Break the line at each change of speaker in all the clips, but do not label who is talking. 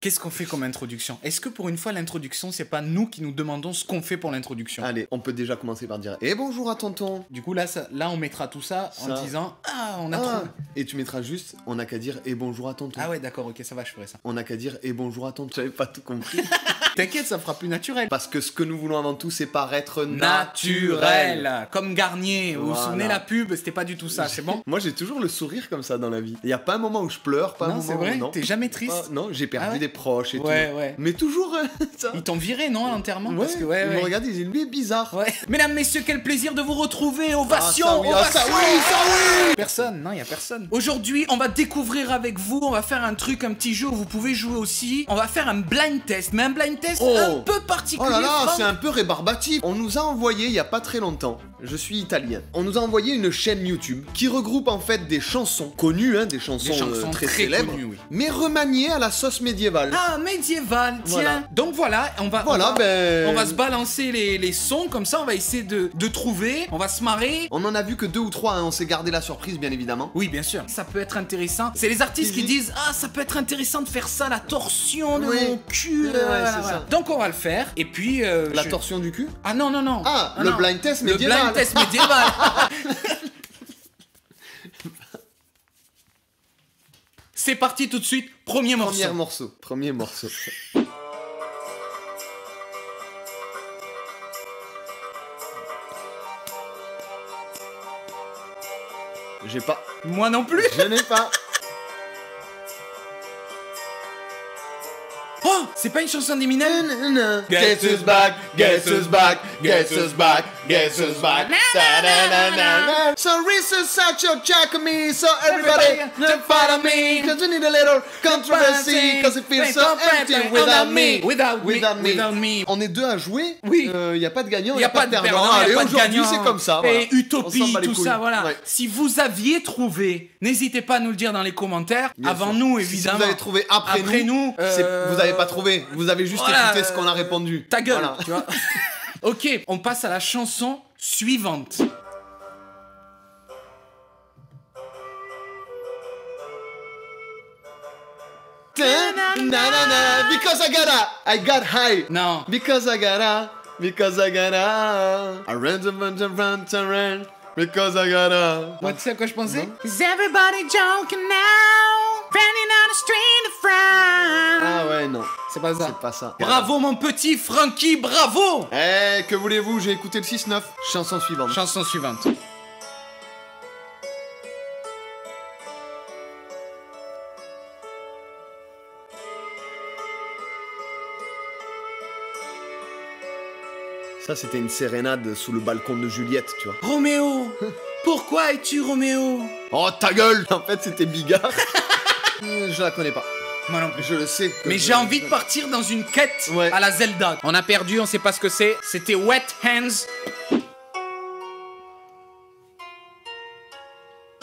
Qu'est-ce qu'on fait comme introduction? Est-ce que pour une fois, l'introduction, c'est pas nous qui nous demandons ce qu'on fait pour l'introduction?
Allez, on peut déjà commencer par dire « Et bonjour à tonton !»
Du coup, là, on mettra tout ça en disant « Ah, on a trouvé !»
Et tu mettras juste « On n'a qu'à dire « Et bonjour à tonton !»
Ah ouais, d'accord, ok, ça va, je ferai ça.
On n'a qu'à dire « Et bonjour à tonton !» J'avais pas tout compris.
T'inquiète, ça fera plus naturel.
Parce que ce que nous voulons avant tout, c'est paraître
naturel. Comme Garnier. Vous vous
Voilà.
souvenez la pub? C'était pas du tout ça, c'est bon?
Moi, j'ai toujours le sourire comme ça dans la vie. Il y a pas un moment où je pleure, pas un
Non,
moment
c'est vrai?
où non.
T'es jamais triste?
Non, j'ai perdu
Ah ouais
des proches et
Ouais,
tout.
ouais.
Mais toujours ça.
Ils t'ont viré, non, à l'enterrement?
Ouais,
Parce que, ouais,
ils
ouais.
me regardent, ils disent lui est bizarre.
Ouais. Mesdames, messieurs, quel plaisir de vous retrouver. Ovation,
ça oui, ah,
ovation.
ça oui, ça oui.
Personne, non, y a personne. Aujourd'hui, on va découvrir avec vous, on va faire un truc, un petit jeu où vous pouvez jouer aussi. On va faire un blind test, mais un blind test un peu particulier.
Oh là là,
Franck.
c'est un peu rébarbatif. On nous a envoyé il y a pas très longtemps. Je suis italien. On nous a envoyé une chaîne YouTube qui regroupe en fait des chansons connues, hein, des chansons, très célèbres,
connues, oui.
mais remaniées à la sauce médiévale.
Ah, médiéval, tiens.
Voilà.
Donc voilà, on va se balancer les sons, comme ça on va essayer de trouver, on va se marrer.
On en a vu que 2 ou 3, hein, on s'est gardé la surprise bien évidemment.
Oui, bien sûr. Ça peut être intéressant. C'est les artistes qui disent « Ah, ça peut être intéressant de faire ça, la torsion de mon cul.
Ouais, c'est ça.
Donc on va le faire, et puis...
La torsion du cul.
Ah non, non, non.
Ah,
Non,
le
non.
blind test
Le
médiéval.
blind test médiéval. C'est parti tout de suite, premier morceau.
Premier morceau. J'ai pas.
Moi non plus.
Je n'ai pas.
Oh, c'est pas une chanson d'Eminem?
Guess who's back, guess who's back, guess who's back, guess who's back. Da-da-da-da-da. So research such your check me, so everybody just follow me. Cause we need a little controversy, cause it feels so empty without me.
Without me.
On est deux à jouer.
Oui.
Y a pas de gagnant,
Il n'y a pas de perdant,
Allez,
il n'y a pas de
aujourd'hui
gagnant.
c'est comme ça. Voilà.
Et Utopie,
On s'en bat les
tout
couilles.
ça, voilà.
Ouais.
Si vous aviez trouvé, n'hésitez pas à nous le dire dans les commentaires.
Bien
avant
sûr.
nous,
Si
évidemment.
vous avez trouvé après nous, vous avez pas trouvé. Vous avez juste écouté ce qu'on a répondu.
Ta gueule,
Voilà.
tu vois. Ok, on passe à la chanson suivante.
Because I got high.
Non.
Because I gotta. I ran to run. Because I gotta.
Moi, tu sais à quoi je pensais? Is everybody joking now? Running on the street of France.
Ah ouais, non.
C'est pas ça.
C'est pas ça.
Bravo mon petit Frankie, bravo.
Eh, que voulez-vous, j'ai écouté le 6-9. Chanson suivante.
Chanson suivante.
Ça, c'était une sérénade sous le balcon de Juliette, tu vois.
Roméo. Pourquoi es-tu Roméo?
Oh, ta gueule. En fait, c'était Bigard. Je la connais pas.
Moi non plus.
Je le sais.
Mais j'ai envie de partir dans une quête
Ouais.
à la Zelda. On a perdu, on sait pas ce que c'est. C'était Wet Hands.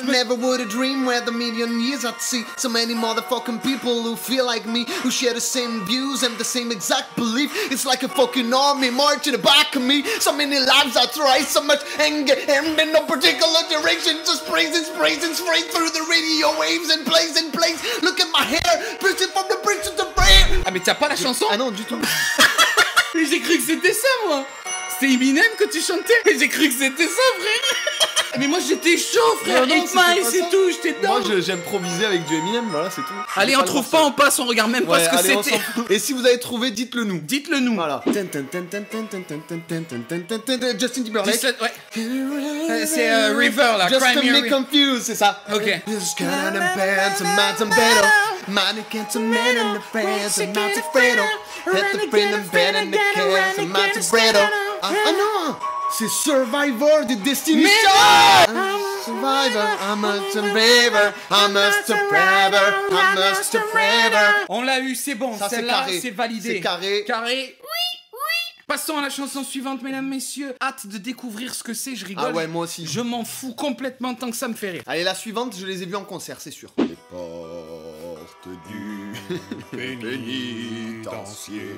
Never would have dreamed where the million years I'd see so many motherfucking people who feel like me, who share the same views and the same exact belief. It's like a fucking army marching the back of me. So many lives I try, so much anger and in no particular direction. Just praising straight through the radio waves and plays. Look at my hair, piercing from the bridge to the brain.
Ah mais t'as pas la chanson?
Ah non, du tout.
Mais j'ai cru que c'était ça moi. C'était Eminem que tu chantais. Mais j'ai cru que c'était ça frère. Mais moi j'étais chaud frère.
Non, non,
Eight Mile,
c'était pas
c'est
ça.
tout, j'étais dedans.
Moi, j'improvisais avec du Eminem, voilà, c'est tout.
Allez, on trouve pas, on passe, on regarde même pas ce que
allez, on
c'était.
s'en fout. Et si vous avez trouvé, dites-le nous.
Dites-le nous.
Voilà. Justin Timberlake.
Ouais. C'est River là,
Just
Cry
to
Me a
make
River.
confused, c'est ça.
Ok.
Just kind of bad, some man, some better. Mannequin, some men in the pants, some man, some fredo. Had to bring them bed in the can, some man, some bredo. Ah non, c'est Survivor de Destiny Child. Survivor, I'm a survivor, I'm a survivor, I'm a survivor.
On l'a eu, c'est bon,
Ça, c'est
celle-là,
carré.
c'est validé.
C'est carré.
Carré. Oui. Passons à la chanson suivante, mesdames, messieurs. Hâte de découvrir ce que c'est, je rigole.
Ah ouais, moi aussi.
Je m'en fous complètement tant que ça me fait rire.
Allez, la suivante, je les ai vus en concert, c'est sûr. Les portes du pénitencier.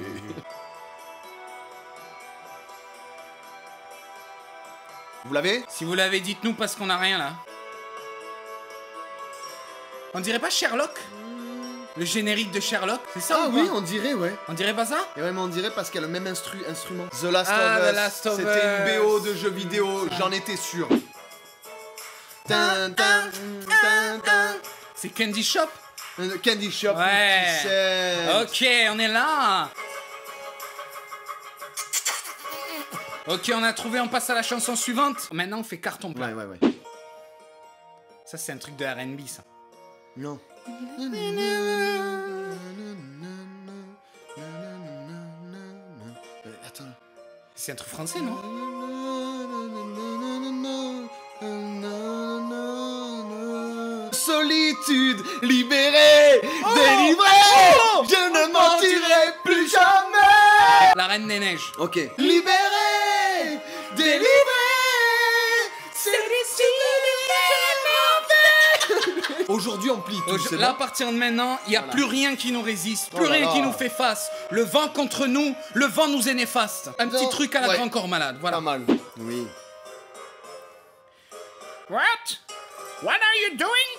Vous l'avez?
Si vous l'avez, dites-nous parce qu'on a rien là. On dirait pas Sherlock? Le générique de Sherlock, c'est ça
Ah
ou
oui,
pas?
on dirait, ouais.
On dirait pas ça?
Et ouais, mais on dirait parce qu'elle a le même instrument. The Last
Ah,
of
The
Us.
Last of
C'était une
Us.
BO de jeux vidéo, j'en étais sûr. Tin, tin, tin, tin.
C'est Candy Shop?
Candy Shop,
Ouais.
50 Cent.
Ok, on est là. Ok, on a trouvé, on passe à la chanson suivante. Maintenant, on fait carton plein.
Ouais, ouais, ouais.
Ça, c'est un truc de R&B, ça.
Non. Attends.
C'est un truc français, non?
Solitude, libérée, délivrée, je ne mentirai plus jamais.
La Reine des Neiges.
Ok. Libérée, délivrée, c'est aujourd'hui on plie tout, c'est
Là, à
bon.
partir de maintenant, il n'y a
Voilà.
plus rien qui nous résiste,
Oh
plus
là
rien
là.
qui nous fait face. Le vent contre nous, le vent nous est néfaste. Un petit
Non,
truc à la
ouais.
Grand Corps Malade, voilà.
Pas mal. Oui.
What? What are you doing?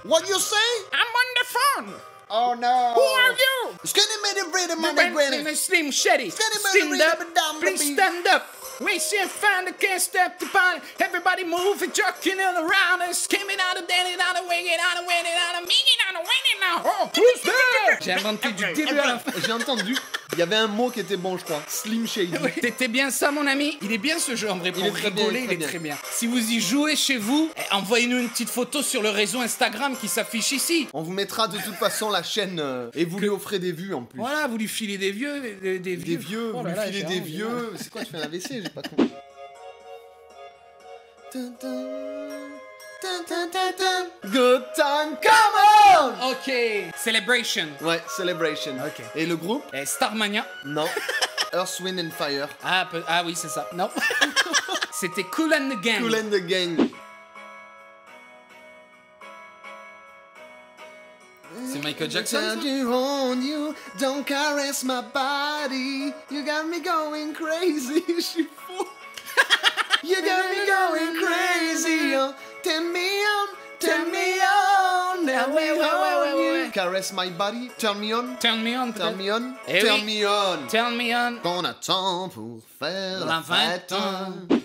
What you say?
I'm on the phone.
Oh no.
Who are you?
Skinny made rhythm on the
When
granny.
Slim Shady,
Stand
stand
up,
up,
down,
please
baby.
stand up. We see a fan that can't step the party. Everybody move and jerking it around and skimming out of dancing out of winging out of winning out of meaning out of winning now. Oh, who's there? J'ai inventé du début à la fin.
J'ai entendu. Il y avait un mot qui était bon, je crois. Slim Shady.
T'étais bien ça, mon ami. Il est bien ce jeu en vrai. Pour
Il est très bien,
rigoler,
très
il est
bien.
très bien. Si vous y jouez chez vous, envoyez-nous une petite photo sur le réseau Instagram qui s'affiche ici.
On vous mettra de toute façon la chaîne et vous lui offrez des vues en plus.
Voilà, vous lui filez des vieux, des vieux.
Des vieux,
Oh
vous
là
lui
là,
filez
j'ai
des
envie,
vieux. C'est quoi, tu fais un AVC? J'ai pas compris. Good time, come on!
Ok, Celebration.
Ouais, Celebration.
Ok.
Et le groupe?
Et Starmania.
Non. Earth, Wind and Fire.
Ah oui, c'est ça. Non. C'était Cool and the Gang.
Cool and the Gang.
C'est Michael Jackson. ça?
You on you, don't caress my body. You got me going crazy. Je suis fou. You got me going crazy. Oh, turn me on, turn me on. Now
ouais,
we
ouais,
on
ouais.
you. Caress my body, turn me on,
Turn me on,
turn
peut-être.
me on,
Eh
turn
oui.
me on.
Turn me on.
Qu'on attend pour faire la
La
fête.
fête.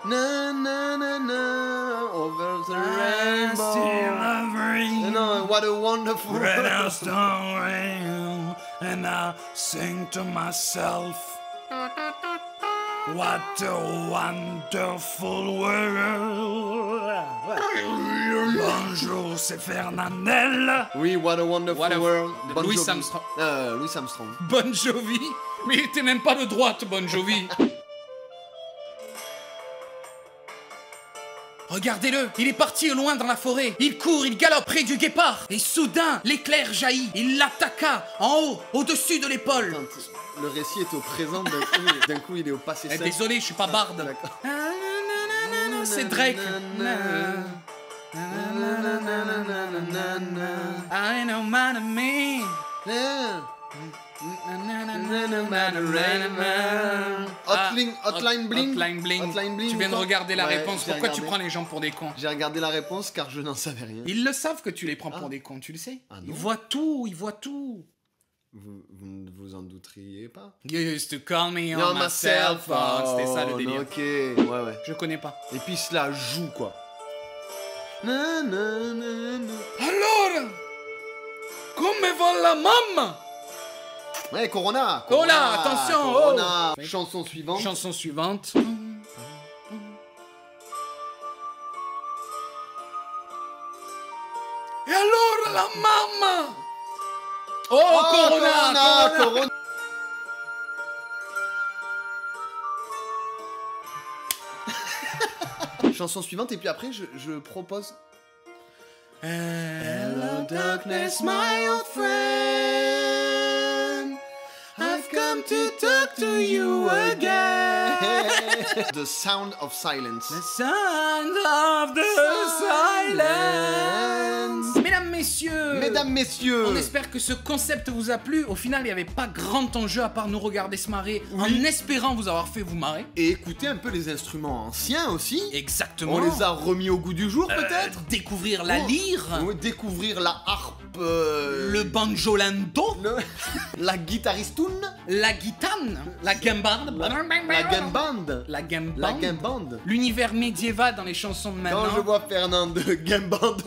Na na na na, over the rainbow. No, what a wonderful world.
And I sing to myself. What a wonderful world. Bonjour, c'est Fernandel.
Oui, what a wonderful
What a-
world. Bon
Louis
Jovi.
Armstrong.
Louis Armstrong.
Bon Jovi. Mais il était même pas de droite, Bon Jovi. Regardez-le, il est parti au loin dans la forêt. Il court, il galope près du guépard. Et soudain, l'éclair jaillit. Il l'attaqua en haut, au-dessus de l'épaule.
Quand le récit est au présent, d'un coup il est au passé
Eh,
simple.
désolé, je suis pas barde.
D'accord.
C'est Drake. I know my me.
Hotline Bling.
Hotline Bling.
Hotline Bling
Tu viens de
quoi
regarder la
Ouais,
réponse.
j'ai
Pourquoi tu
regardé.
prends les gens pour des cons?
J'ai regardé la réponse car je n'en savais rien.
Ils le savent que tu les prends pour des cons, tu le sais.
Ah non.
Ils voient tout, ils voient tout.
Vous ne vous en douteriez pas?
You used to call me
You're
on my cell phone. C'était ça le
phone,
délire.
Ok, ouais, ouais.
Je connais pas.
Et puis cela joue quoi. Na, na, na, na.
Alors, come va la mamma?
Ouais, Corona.
Oh là, attention,
Corona. Chanson suivante.
Chanson suivante. Et alors la mamma? Oh, Corona,
Corona. Chanson suivante et puis après je propose.
Hello
darkness, my old friend. I've come to talk to you again. The sound of silence.
The sound of the silence. Mesdames, messieurs.
Mesdames, messieurs.
On espère que ce concept vous a plu. Au final, il n'y avait pas grand enjeu à part nous regarder se marrer,
Oui.
en espérant vous avoir fait vous marrer.
Et écoutez un peu les instruments anciens aussi.
Exactement.
On les a remis au goût du jour peut-être.
Découvrir la lyre,
Découvrir la harpe.
le banjolando,
la guitaristoune.
la guitane, la gambarde,
La gambande.
la
La
gambande,
gambande.
l'univers médiéval dans les chansons de maintenant.
Quand je vois Fernand de gambande.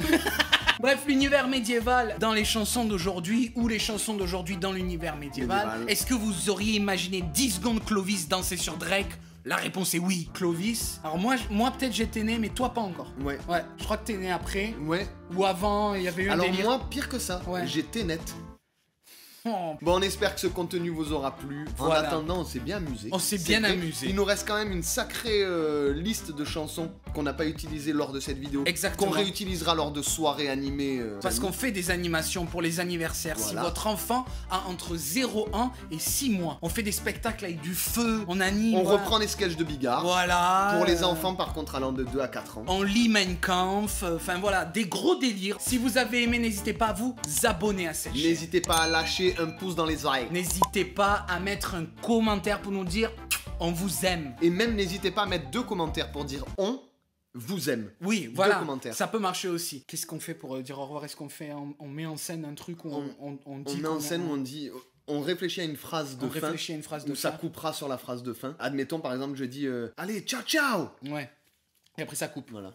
Bref, l'univers médiéval dans les chansons d'aujourd'hui ou les chansons d'aujourd'hui dans l'univers médiéval.
Médiéval.
Est-ce que vous auriez imaginé 10 secondes Clovis danser sur Drake? La réponse est oui. Clovis. Alors moi peut-être j'étais né, mais toi pas encore.
Ouais.
Ouais, je crois que t'es né après.
Ouais.
Ou avant, il y avait eu un
Alors
délire.
moi, pire que ça,
Ouais.
j'étais net.
Oh,
Bon, on espère que ce contenu vous aura plu.
Voilà.
En attendant, on s'est bien amusé.
On s'est
C'est
bien
vrai.
amusé.
Il nous reste quand même une sacrée liste de chansons qu'on n'a pas utilisées lors de cette vidéo.
Exactement.
Qu'on réutilisera lors de soirées animées.
Parce qu'on fait des animations pour les anniversaires.
Voilà.
Si votre enfant a entre 0, 1 et 6 mois, on fait des spectacles avec du feu, on anime.
On
voilà.
reprend les sketchs de Bigard.
Voilà.
Pour les enfants, par contre, allant de 2 à 4 ans.
On lit Mein Kampf, enfin voilà, des gros délires. Si vous avez aimé, n'hésitez pas à vous abonner à cette chaîne.
N'hésitez pas à lâcher un pouce dans les oreilles.
N'hésitez pas à mettre un commentaire pour nous dire on vous aime.
Et même n'hésitez pas à mettre 2 commentaires pour dire on vous aime.
Oui, voilà,
commentaires.
ça peut marcher aussi. Qu'est-ce qu'on fait pour dire au revoir? Est-ce qu'on fait, on met en scène un truc où on dit
On met en scène où on dit... On réfléchit à une phrase de
on
fin.
réfléchit à une phrase de
Où ça
fin.
coupera sur la phrase de fin. Admettons par exemple, je dis allez, ciao ciao.
Ouais. Et après ça coupe.
Voilà.